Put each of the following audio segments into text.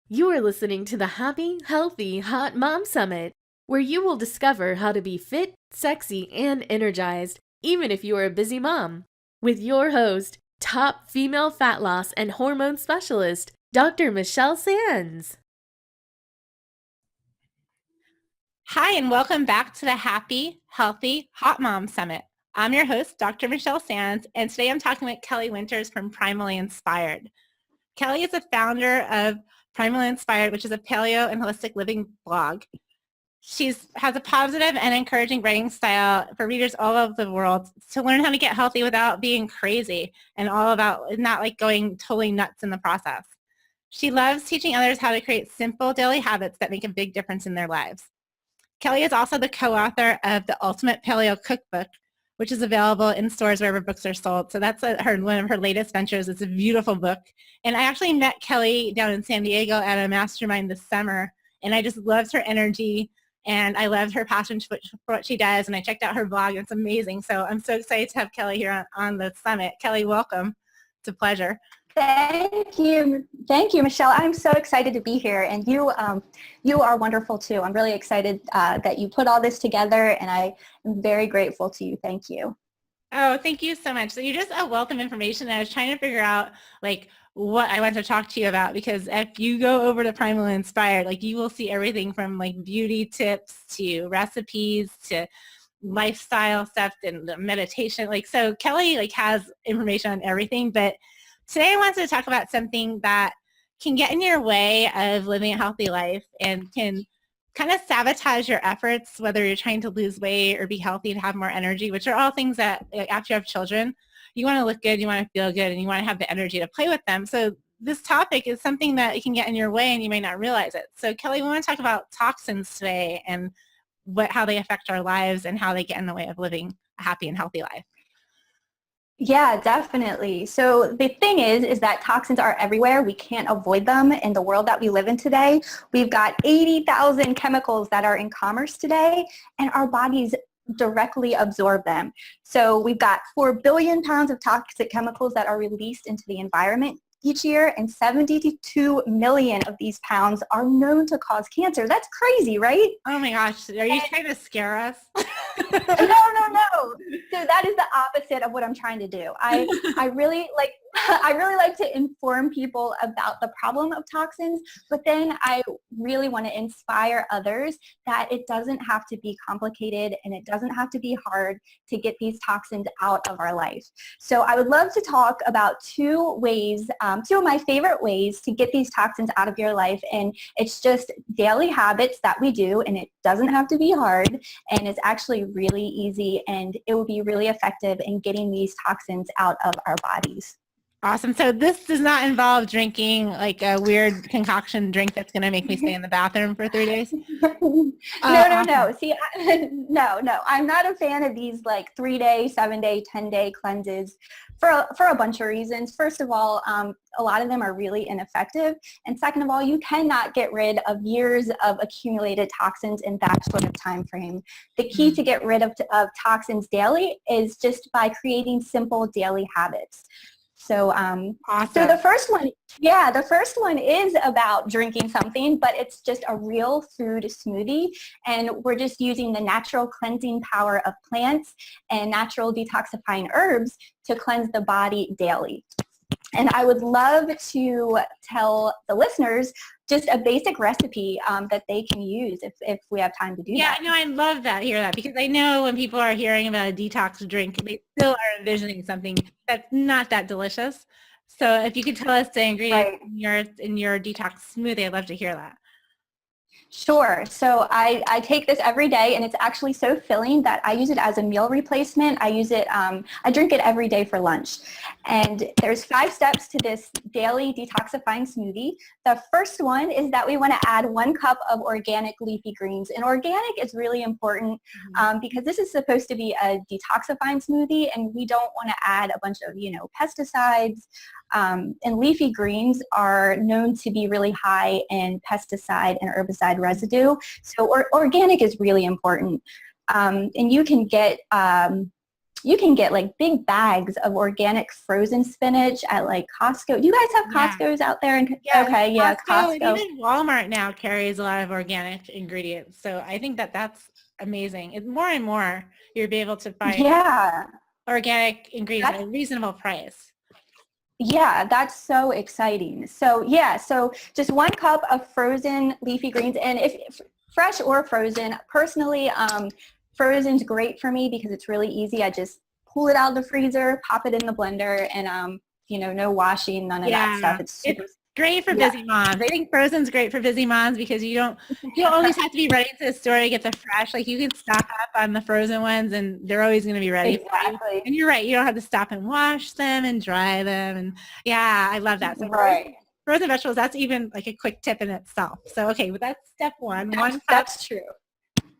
You are listening to the Happy, Healthy, Hot Mom Summit, where you will discover how to be fit, sexy, and energized, even if you are a busy mom. With your host, top female fat loss and hormone specialist, Dr. Michelle Sands. Hi, and welcome back to the Happy, Healthy, Hot Mom Summit. I'm your host, Dr. Michelle Sands, and today I'm talking with Kelly Winters from Primally Inspired. Kelly is the founder of Primally Inspired, which is a paleo and holistic living blog. She has a positive and encouraging writing style for readers all over the world to learn how to get healthy without being crazy and all about not like going totally nuts in the process. She loves teaching others how to create simple daily habits that make a big difference in their lives. Kelly is also the co-author of the Ultimate Paleo Cookbook, which is available in stores wherever books are sold. So that's one of her latest ventures. It's a beautiful book. And I actually met Kelly down in San Diego at a mastermind this summer, and I just loved her energy, and I loved her passion for what she does, and I checked out her blog. It's amazing. So I'm so excited to have Kelly here on the summit. Kelly, welcome. It's a pleasure. Thank you, Michelle. I'm so excited to be here, and you are wonderful too. I'm really excited that you put all this together, and I am very grateful to you. Thank you. Oh, thank you so much. So you're just a wealth of information. I was trying to figure out like what I want to talk to you about, because if you go over to Primal Inspired, like you will see everything from like beauty tips to recipes to lifestyle stuff and meditation. Like, so Kelly like has information on everything, but today I wanted to talk about something that can get in your way of living a healthy life and can kind of sabotage your efforts, whether you're trying to lose weight or be healthy and have more energy, which are all things that after you have children, you want to look good, you want to feel good, and you want to have the energy to play with them. So this topic is something that can get in your way and you may not realize it. So Kelly, we want to talk about toxins today and how they affect our lives and how they get in the way of living a happy and healthy life. Yeah, definitely. So the thing is that toxins are everywhere. We can't avoid them in the world that we live in today. We've got 80,000 chemicals that are in commerce today, and our bodies directly absorb them. So we've got 4 billion pounds of toxic chemicals that are released into the environment each year, and 72 million of these pounds are known to cause cancer. That's crazy, right? Oh my gosh, are you trying to scare us? No. So that is the opposite of what I'm trying to do. I really like to inform people about the problem of toxins, but then I really want to inspire others that it doesn't have to be complicated and it doesn't have to be hard to get these toxins out of our life. So I would love to talk about two of my favorite ways to get these toxins out of your life, and it's just daily habits that we do, and it doesn't have to be hard, and it's actually really easy, and it will be really effective in getting these toxins out of our bodies. Awesome. So this does not involve drinking like a weird concoction drink that's going to make me stay in the bathroom for 3 days? No. Awesome. See, no. I'm not a fan of these like 3-day, 7-day, 10-day cleanses for a bunch of reasons. First of all, a lot of them are really ineffective. And second of all, you cannot get rid of years of accumulated toxins in that sort of time frame. The key to get rid of toxins daily is just by creating simple daily habits. So, Awesome. so the first one is about drinking something, but it's just a real food smoothie, and we're just using the natural cleansing power of plants and natural detoxifying herbs to cleanse the body daily. And I would love to tell the listeners just a basic recipe that they can use if we have time to do that. Yeah, no, I love that, hear that, because I know when people are hearing about a detox drink, they still are envisioning something that's not that delicious. So if you could tell us the ingredients in your detox smoothie, I'd love to hear that. Sure. So I take this every day, and it's actually so filling that I use it as a meal replacement. I drink it every day for lunch. And there's 5 steps to this daily detoxifying smoothie. The first one is that we want to add 1 cup of organic leafy greens. And organic is really important because this is supposed to be a detoxifying smoothie, and we don't want to add a bunch of, pesticides. And leafy greens are known to be really high in pesticide and herbicide residue. So organic is really important. And you can get you can get like big bags of organic frozen spinach at like Costco. Do you guys have Costco's out there? Okay, yeah, Costco. Costco. And even Walmart now carries a lot of organic ingredients. So I think that that's amazing. It's more and more you'll be able to find Yeah. organic ingredients at a reasonable price. Yeah, that's so exciting. So yeah, so just 1 cup of frozen leafy greens, and if fresh or frozen, personally, frozen's great for me because it's really easy. I just pull it out of the freezer, pop it in the blender, and no washing, none of that stuff. It's super great for busy moms. I think frozen's great for busy moms because you don't always have to be running to the store to get the fresh. Like you can stock up on the frozen ones and they're always going to be ready for you. And you're right. You don't have to stop and wash them and dry them. And yeah, I love that. So frozen vegetables, that's even like a quick tip in itself. So, okay, well, that's step one. That's true.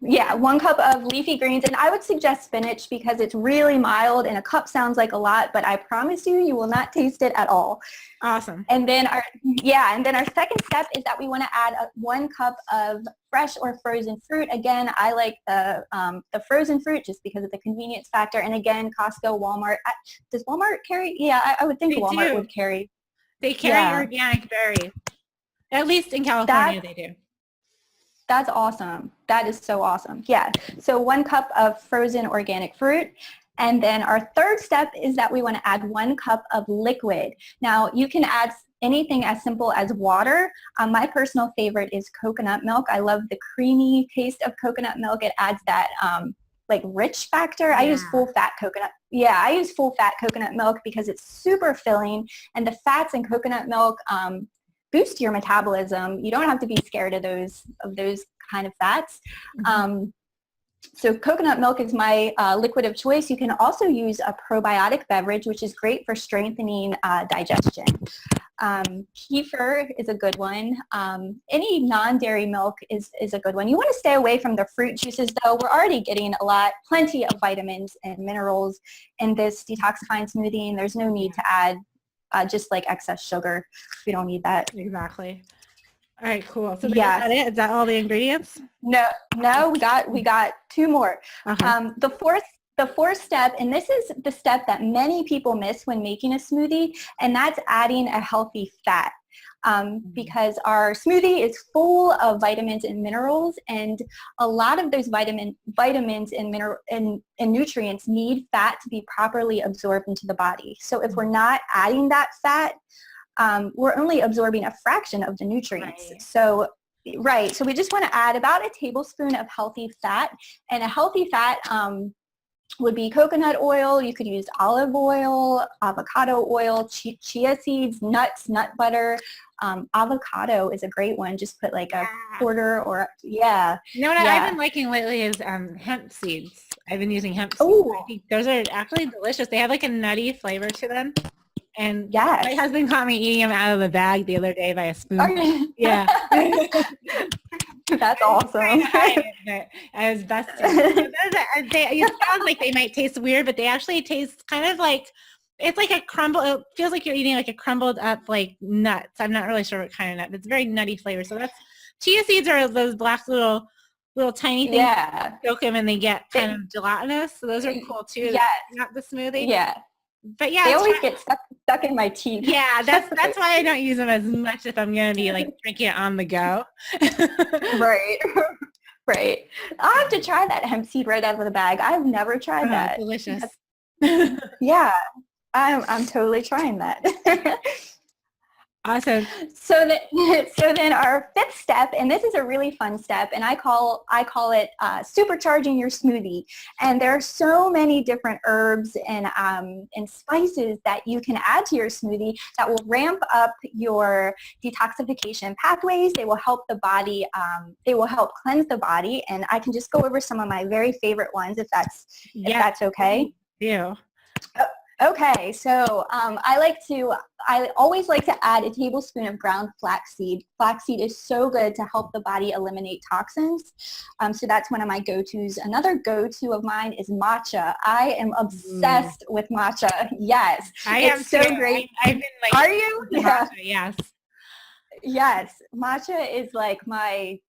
Yeah, 1 cup of leafy greens, and I would suggest spinach because it's really mild, and a cup sounds like a lot, but I promise you, you will not taste it at all. Awesome. And then our second step is that we want to add 1 cup of fresh or frozen fruit. Again, I like the frozen fruit just because of the convenience factor. And again, Costco, Walmart. Does Walmart carry? Yeah, I would think Walmart would carry. They carry organic berries. At least in California, they do. That's awesome. That is so awesome. Yeah. So 1 cup of frozen organic fruit. And then our third step is that we want to add 1 cup of liquid. Now you can add anything as simple as water. My personal favorite is coconut milk. I love the creamy taste of coconut milk. It adds that like rich factor. I use full fat coconut. Yeah, I use full fat coconut milk because it's super filling, and the fats in coconut milk boost your metabolism. You don't have to be scared of those kind of fats. So coconut milk is my liquid of choice. You can also use a probiotic beverage, which is great for strengthening digestion. Kefir is a good one. Any non-dairy milk is a good one. You want to stay away from the fruit juices, though. We're already getting plenty of vitamins and minerals in this detoxifying smoothie, and there's no need to add just like excess sugar. We don't need that. Exactly. All right, cool. So is that it? Is that all the ingredients? No, we got 2 more. Okay. The fourth step, and this is the step that many people miss when making a smoothie, and that's adding a healthy fat. Because our smoothie is full of vitamins and minerals, and a lot of those vitamins and nutrients need fat to be properly absorbed into the body. So if we're not adding that fat, we're only absorbing a fraction of the nutrients. So we just want to add about a tablespoon of healthy fat, and a healthy fat would be coconut oil. You could use olive oil, avocado oil, chia seeds, nuts, nut butter. Avocado is a great one. Just put like a quarter or You know what I've been liking lately is hemp seeds. I've been using hemp seeds. I think those are actually delicious. They have like a nutty flavor to them. And my husband caught me eating them out of the bag the other day by a spoon. Yeah. That's awesome. I was busted. It sounds like they might taste weird, but they actually taste kind of like, it's like it feels like you're eating like a crumbled up like nuts. I'm not really sure what kind of nut, but it's very nutty flavor. So chia seeds are those black little tiny things. Yeah. You soak them and they get kind of gelatinous. So those are cool too. Yeah. Not the smoothie. Yeah. But yeah, they always get stuck in my teeth. Yeah, that's why I don't use them as much if I'm going to be like drinking it on the go. Right. I'll have to try that hemp seed right out of the bag. I've never tried that. Delicious. Yeah, I'm totally trying that. Awesome. So then our fifth step, and this is a really fun step, and I call it supercharging your smoothie. And there are so many different herbs and spices that you can add to your smoothie that will ramp up your detoxification pathways. They will help the body. They will help cleanse the body. And I can just go over some of my very favorite ones if that's okay. Yeah. Okay, so I always like to add a tablespoon of ground flaxseed. Flaxseed is so good to help the body eliminate toxins. So that's one of my go-tos. Another go-to of mine is matcha. I am obsessed with matcha. Yes, it's so great. I've been like, are you? Yeah. Matcha, yes. Yes, matcha is like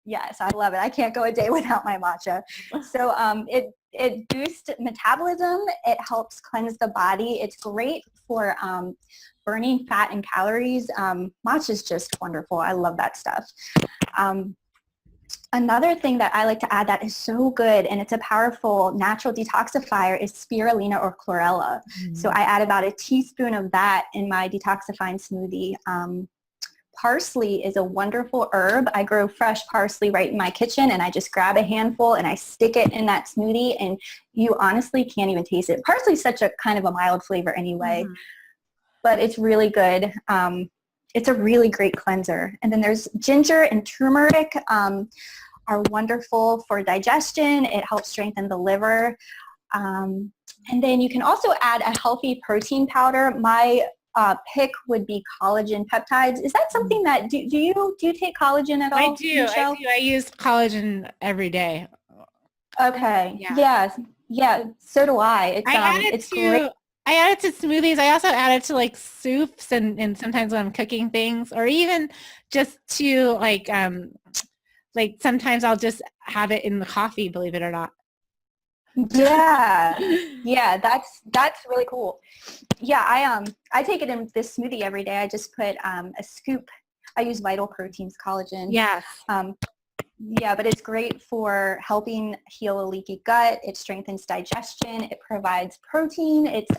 yes, I love it. I can't go a day without my matcha. So it boosts metabolism. It helps cleanse the body. It's great for burning fat and calories. Matcha is just wonderful. I love that stuff. Another thing that I like to add that is so good and it's a powerful natural detoxifier is spirulina or chlorella. So I add about a teaspoon of that in my detoxifying smoothie. Parsley is a wonderful herb. I grow fresh parsley right in my kitchen and I just grab a handful and I stick it in that smoothie and you honestly can't even taste it. Parsley is such a kind of a mild flavor anyway, but it's really good. It's a really great cleanser. And then there's ginger and turmeric are wonderful for digestion. It helps strengthen the liver. And then you can also add a healthy protein powder. My pick would be collagen peptides. Is that something that, do you take collagen at all? I do. I use collagen every day. Okay. Yeah. Yeah. So do I. It's great. I add it to smoothies. I also add it to like soups and sometimes when I'm cooking things or even just to like sometimes I'll just have it in the coffee, believe it or not. Yeah. Yeah, that's really cool. Yeah, I take it in this smoothie every day. I just put a scoop. I use Vital Proteins collagen. Yes. Yeah, but it's great for helping heal a leaky gut. It strengthens digestion. It provides protein. It's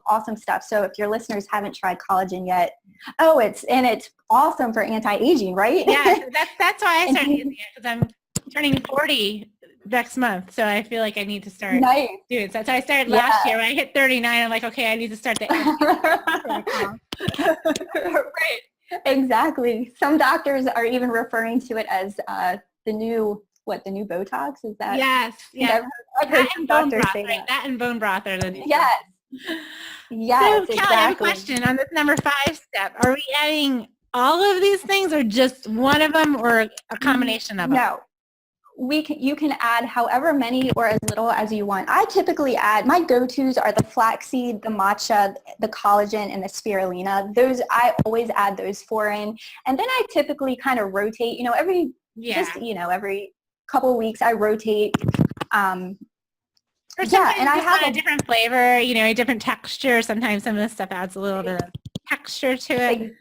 awesome stuff. So if your listeners haven't tried collagen yet, it's awesome for anti-aging, right? Yeah, that's why I started using it because I'm turning 40 next month. So I feel like I need to start doing it. So I started last year. When I hit 39, I'm like, okay, I need to start the Right. Exactly. Some doctors are even referring to it as the new Botox. Is that? Yes. Yeah. I've heard some doctors say that. That and bone broth are the new. Yes. Yes, so, exactly. Kelly, I have a question on this number 5 step. Are we adding all of these things or just one of them or a combination of them? No. You can add however many or as little as you want. I typically add, my go-tos are the flaxseed, the matcha, the collagen, and the spirulina. Those, I always add those 4 in. And then I typically kind of rotate, every couple of weeks I rotate. And I have a different flavor, a different texture. Sometimes some of this stuff adds a little bit of texture to it.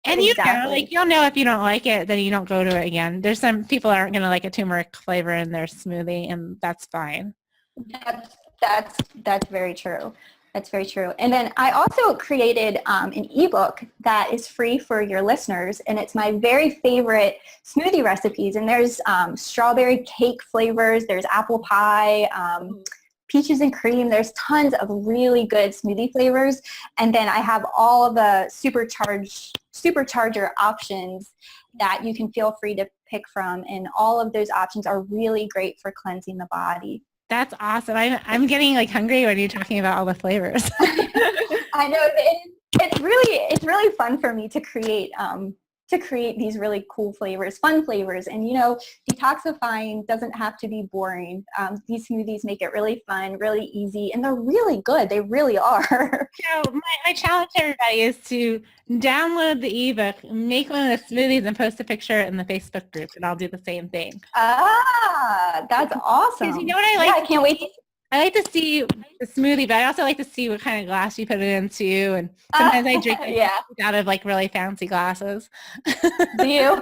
And you'll know if you don't like it, then you don't go to it again. There's some people aren't going to like a turmeric flavor in their smoothie, and that's fine. That's very true. That's very true. And then I also created an ebook that is free for your listeners, and it's my very favorite smoothie recipes. And there's strawberry cake flavors, there's apple pie, peaches and cream. There's tons of really good smoothie flavors. And then I have all the supercharger options that you can feel free to pick from. And all of those options are really great for cleansing the body. That's awesome. I'm getting like hungry when you're talking about all the flavors. I know. It's really fun for me to create these really cool flavors, fun flavors. And, detoxifying doesn't have to be boring. These smoothies make it really fun, really easy, and they're really good. They really are. So my challenge to everybody is to download the ebook, make one of the smoothies, and post a picture in the Facebook group, and I'll do the same thing. Ah, that's awesome. Because you know what I like? Yeah, I can't wait. I like to see the smoothie, but I also like to see what kind of glass you put it into. And sometimes I drink out of like really fancy glasses. Do you?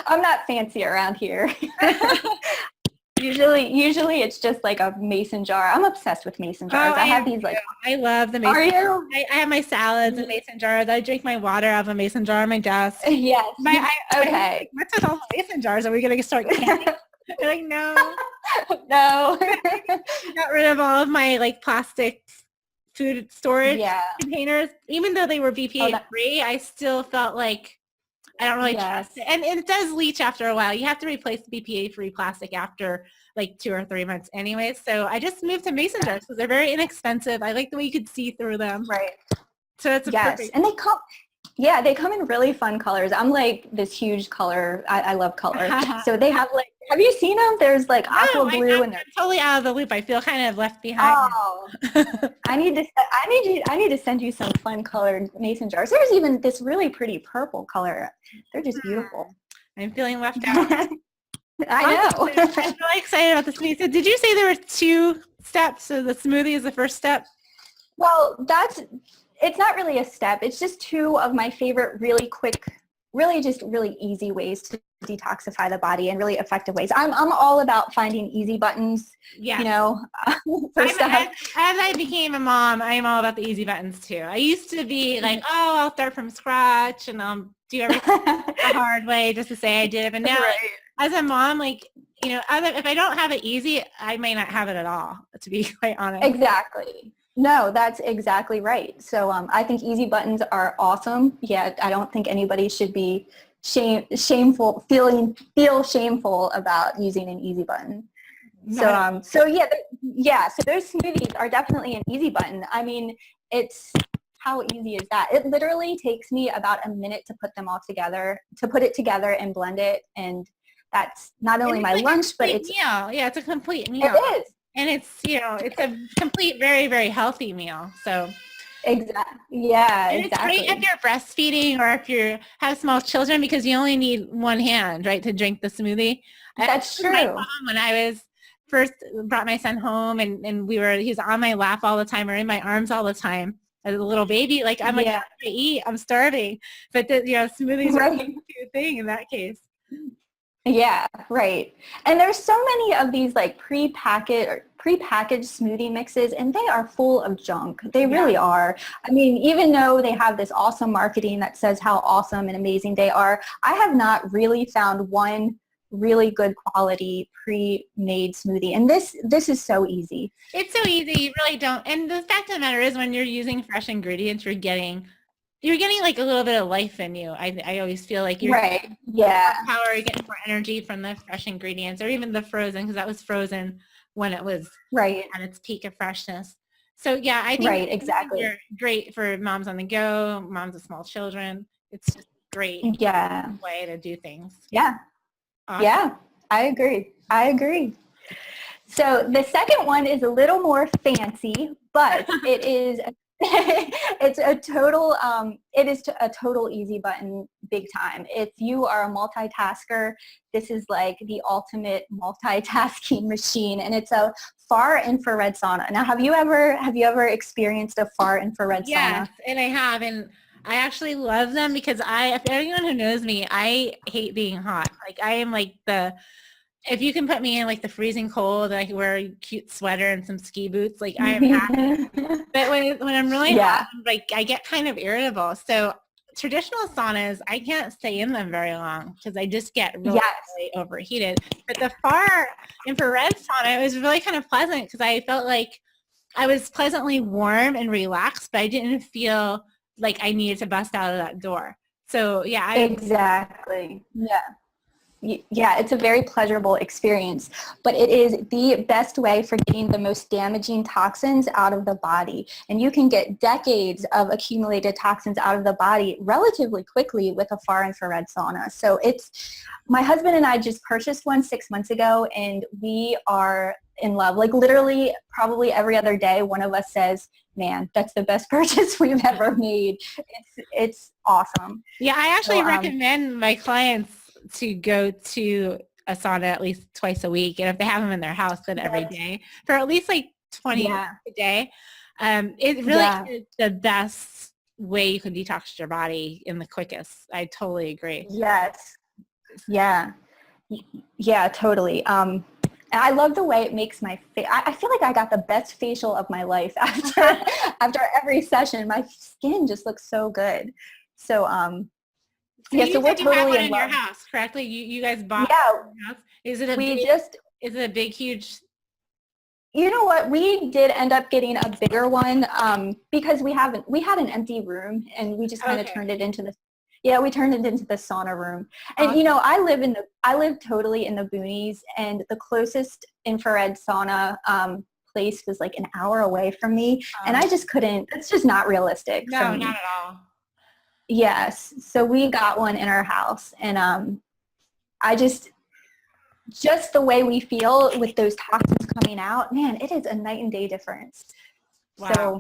I'm not fancy around here. Usually it's just like a mason jar. I'm obsessed with mason jars. I have these like. I love the mason. Are you? I have my salads in mason jars. I drink my water out of a mason jar on my desk. Yes. Okay. What's with all the mason jars? Are we going to start canning? They're like, no. No. Got rid of all of my like plastic food storage containers. Even though they were BPA free, I still felt like I don't really trust it. And it does leach after a while. You have to replace BPA free plastic after like 2 or 3 months anyway. So I just moved to mason jars because they're very inexpensive. I like the way you could see through them. Right. So it's perfect. And they come in really fun colors. I'm like this huge color. I love color. So they have like Have you seen them? There's like aqua No, blue I'm and they're totally out of the loop. I feel kind of left behind. oh. I need to send you some fun colored mason jars. There's even this really pretty purple color. They're just beautiful. I'm feeling left out. I know. I'm really excited about the smoothie. So did you say there were 2 steps? So the smoothie is the first step? Well, it's not really a step. It's just 2 of my favorite really quick, really just really easy ways to detoxify the body in really effective ways. I'm all about finding easy buttons, Yes. you know, for stuff. As I became a mom, I'm all about the easy buttons too. I used to be like, oh, I'll start from scratch and I'll do everything the hard way just to say I did it. But now, Right. as a mom, like, you know, if I don't have it easy, I may not have it at all, to be quite honest. Exactly. No, that's exactly right. So I think easy buttons are awesome. Yeah, I don't think anybody should be feel shameful about using an easy button. So those smoothies are definitely an easy button. I mean, it's how easy is that? It literally takes me about a minute to put them all together, to put it together and blend it, and that's not only my lunch, but it's meal. Yeah, it's a complete meal. It is. And it's, you know, it's a complete, very, very healthy meal. So exactly. Yeah, and exactly. It's great if you're breastfeeding or if you have small children because you only need one hand, right, to drink the smoothie. That's true. My mom, when I was first brought my son home and he was on my lap all the time or in my arms all the time as a little baby, like I'm like, how can I eat? I'm starving. But smoothies are a good thing in that case. Yeah, right. And there's so many of these like prepackaged smoothie mixes, and they are full of junk. They really are. I mean, even though they have this awesome marketing that says how awesome and amazing they are, I have not really found one really good quality pre-made smoothie. And this is so easy. It's so easy. You really don't. And the fact of the matter is when you're using fresh ingredients, you're getting like a little bit of life in you. I always feel like you're getting more power, you're getting more energy from the fresh ingredients or even the frozen, because that was frozen when it was at its peak of freshness. So yeah, I think exactly. they're great for moms on the go, moms with small children. It's just a great way to do things. Yeah. Awesome. Yeah, I agree. So the second one is a little more fancy, but it is a total easy button big time. If you are a multitasker, this is like the ultimate multitasking machine, and it's a far infrared sauna. Now, have you ever experienced a far infrared sauna? Yes, and I have, and I actually love them because if anyone who knows me, I hate being hot. Like I am like if you can put me in like the freezing cold, I can wear a cute sweater and some ski boots, like I am happy. But when I'm really hot, like I get kind of irritable. So traditional saunas, I can't stay in them very long because I just get really overheated. But the far infrared sauna, it was really kind of pleasant because I felt like I was pleasantly warm and relaxed, but I didn't feel like I needed to bust out of that door. So yeah. Exactly. Yeah, it's a very pleasurable experience, but it is the best way for getting the most damaging toxins out of the body. And you can get decades of accumulated toxins out of the body relatively quickly with a far infrared sauna. So my husband and I just purchased one 6 months ago, and we are in love. Like literally probably every other day, one of us says, man, that's the best purchase we've ever made. It's awesome. Yeah, I actually recommend my clients to go to a sauna at least twice a week. And if they have them in their house, then every day for at least like 20 minutes a day. It really is the best way you can detox your body in the quickest. I totally agree. Yes. Yeah. Yeah, totally. And I love the way it makes my face. I feel like I got the best facial of my life after every session. My skin just looks so good. So, so we're totally in your house, correctly? You guys bought your house? Is it a big, huge? You know what? We did end up getting a bigger one because we had an empty room, and we just kind of turned it into the sauna room. And I live totally in the boonies, and the closest infrared sauna place was like an hour away from me, and I just couldn't. It's just not realistic. No, not at all. Yes. So we got one in our house, and just the way we feel with those toxins coming out, man, it is a night and day difference. Wow. So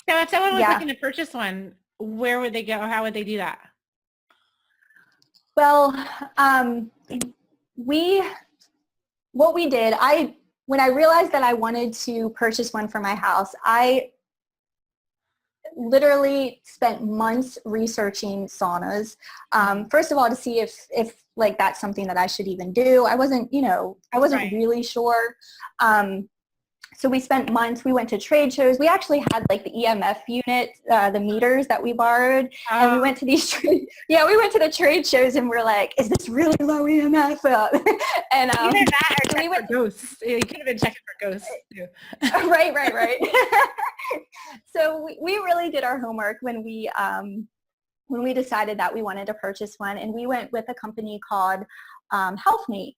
if someone was looking to purchase one, where would they go? How would they do that? Well, what we did, when I realized that I wanted to purchase one for my house, I literally spent months researching saunas. First of all, to see if like that's something that I should even do. I wasn't Right. really sure. So we spent months. We went to trade shows. We actually had like the EMF unit, the meters that we borrowed, and we went to these. We went to the trade shows, and we're like, "Is this really low EMF?" And either that or so we check for ghosts. You could have been checking for ghosts too. right. So we really did our homework when we decided that we wanted to purchase one, and we went with a company called HealthMate.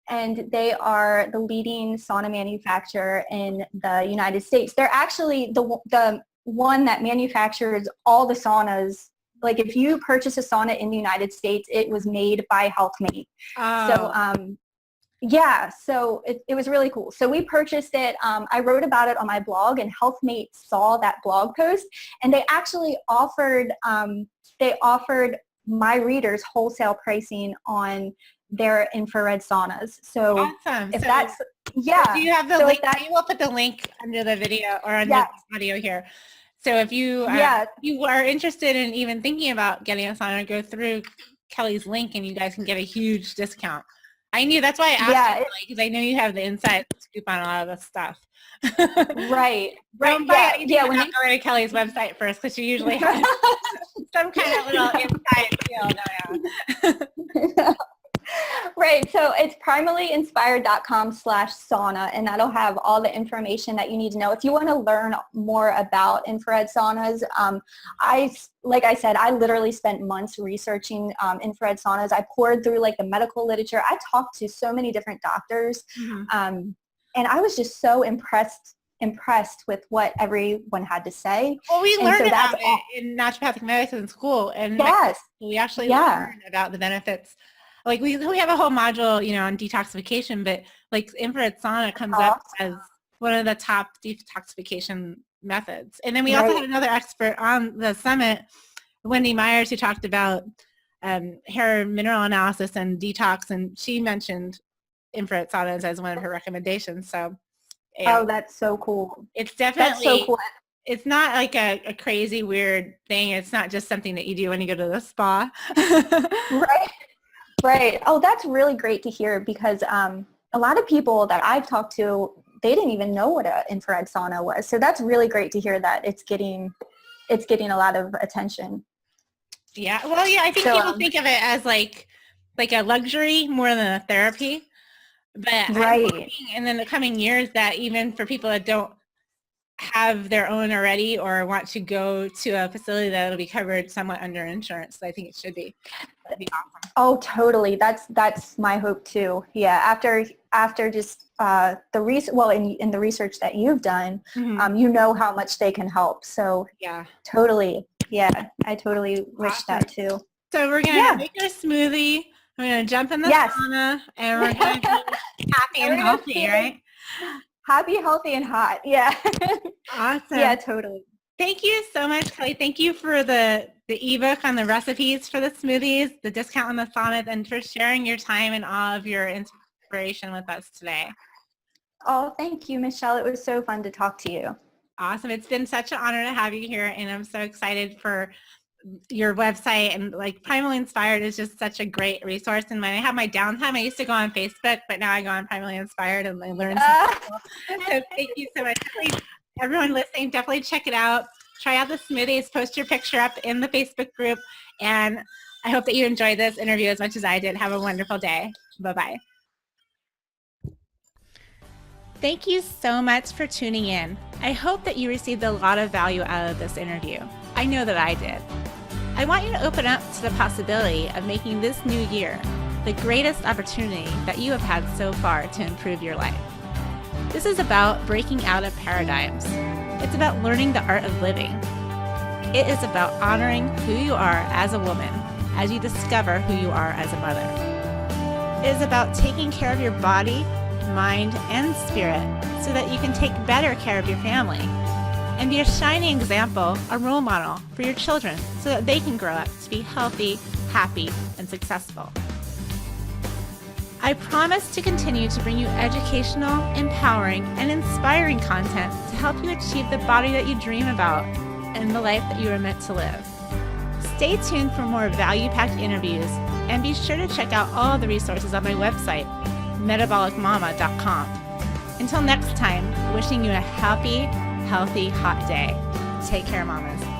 And they are the leading sauna manufacturer in the United States. They're actually the one that manufactures all the saunas. Like if you purchase a sauna in the United States, it was made by HealthMate. Oh. So it was really cool. So we purchased it. I wrote about it on my blog, and HealthMate saw that blog post, and they actually offered my readers wholesale pricing on their infrared saunas. So awesome. If so that's do you have the link? We will put the link under the video or under the audio here. So if you you are interested in even thinking about getting a sauna, go through Kelly's link and you guys can get a huge discount. I knew, that's why I asked you, because I know you have the inside scoop on a lot of this stuff. Right. Don't buy anything without going to Kelly's website first, because she usually has some kind of little inside deal. Right. So it's primallyinspired.com/sauna, and that'll have all the information that you need to know. If you want to learn more about infrared saunas, like I said, I literally spent months researching infrared saunas. I poured through like the medical literature. I talked to so many different doctors, and I was just so impressed with what everyone had to say. Well, we learned about it in naturopathic medicine school, and we actually learned about the benefits. Like we have a whole module, on detoxification, but like infrared sauna comes up as one of the top detoxification methods. And then we also had another expert on the summit, Wendy Myers, who talked about hair mineral analysis and detox, and she mentioned infrared saunas as one of her recommendations. So, that's so cool. It's definitely so cool. It's not like a crazy weird thing. It's not just something that you do when you go to the spa. Right. Oh, that's really great to hear, because a lot of people that I've talked to, they didn't even know what an infrared sauna was. So that's really great to hear that it's getting a lot of attention. Yeah. Well, I think people think of it as like a luxury more than a therapy. But I'm hoping in the coming years that even for people that don't have their own already or want to go to a facility that'll be covered somewhat under insurance, I think it should be. That'd be awesome. Oh, totally. That's my hope too. Yeah. After just in the research that you've done, you know how much they can help. So totally. Yeah. I totally wish that too. So we're going to make our smoothie. We're going to jump in the sauna, and we're going to be happy and healthy, right? Happy, healthy, and hot. Yeah. Awesome. Yeah, totally. Thank you so much, Kelly. Thank you for the ebook on the recipes for the smoothies, the discount on the saunas, and for sharing your time and all of your inspiration with us today. Oh, thank you, Michelle. It was so fun to talk to you. Awesome. It's been such an honor to have you here, and I'm so excited for your website. And like Primally Inspired is just such a great resource. And when I have my downtime, I used to go on Facebook, but now I go on Primally Inspired and I learn something. So thank you so much. Please, everyone listening, definitely check it out. Try out the smoothies, post your picture up in the Facebook group. And I hope that you enjoyed this interview as much as I did. Have a wonderful day. Bye-bye. Thank you so much for tuning in. I hope that you received a lot of value out of this interview. I know that I did. I want you to open up to the possibility of making this new year the greatest opportunity that you have had so far to improve your life. This is about breaking out of paradigms. It's about learning the art of living. It is about honoring who you are as a woman as you discover who you are as a mother. It is about taking care of your body, mind, and spirit so that you can take better care of your family and be a shining example, a role model for your children so that they can grow up to be healthy, happy, and successful. I promise to continue to bring you educational, empowering, and inspiring content to help you achieve the body that you dream about and the life that you are meant to live. Stay tuned for more value-packed interviews and be sure to check out all the resources on my website, metabolicmama.com. Until next time, wishing you a happy, healthy, hot day. Take care, mamas.